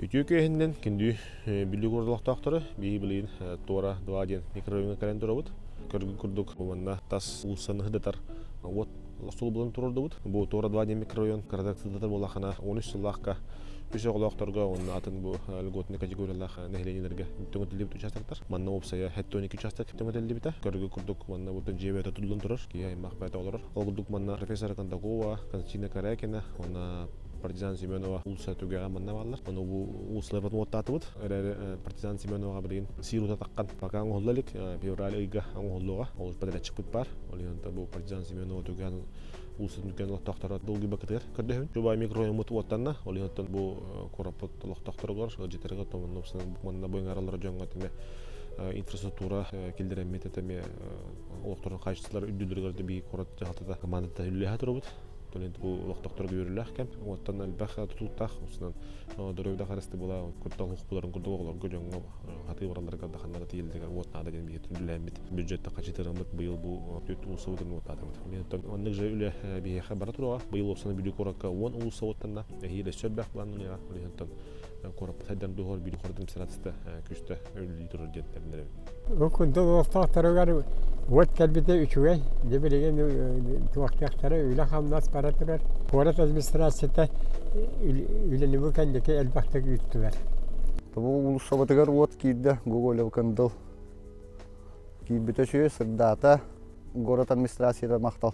Ütükehinden kendi bilgi kuruluktaktırı bir bilin tora duadien mikrorayona kalender obut. Körgü kurduk bunda tas ulsanı hıdatar. Вот ластул булан турды бут. Бу тора дуадien микрорайон кардактыда болахана 13 жыллакка Пеше олоқторга онна атын бу льготный категориялах нехленилерге төңөтүлүп участоктор. Манна опсая хетто 12 участок төңөтүлүп бите. Көргө курдук манна бу жебете тулдун турар. Ки аймак бата олор. Олгудук манна профессор Кандакова, Константина Каракина, онна партизан Семенова улса түгәгә манна баллар. Аны бу улслар бат моттаты бут. Партизан Семеновага билген сиру таккан. Пока аңгыллык февраль айга аңгыллыга. Ол подрядчик бут бар. Ол янда бу партизан Семенова түгән улсын түгән лохтактар долгы бакытыр. Көрдөһүн. Жубай микрорайон мут оттанна. Ол янда бу корапот лохтактарга жетерге томон опсын манна боңаралар жаңга теме инфраструктура килдеремет теме олокторун кайчылар үдүлөргөрдө би корот жалтыда командада үллөһө турбут. Толент бу лохтактарга үйрүлөк кем. Оттан албаха тутуктак усунан дөрөвдө карасты була курталык буларын курдуголорго жаңга хаты бараларга да ханнада тиелдиге отнада деген би түлләмит бюджетте качытырымыт быйыл бу төт усудын отады. Мен онны же үле би хабар турга быйыл опсаны бүлүк коракка 10 усуттанда хиле сөббак планына олентон корап тайдан догор бир кордун саратта күчтө өлү турur жеттердер. Окунда лохтактарга вот калбите үчүгөй дебелеген туактактары үле хамнас баратырар. Корат администрацияда үлени бу кандыке элбактык үттүлөр. Бу улусабатыгар вот кийде Гоголев кандыл. Кийбите чөй сырдата город администрацияда мактал.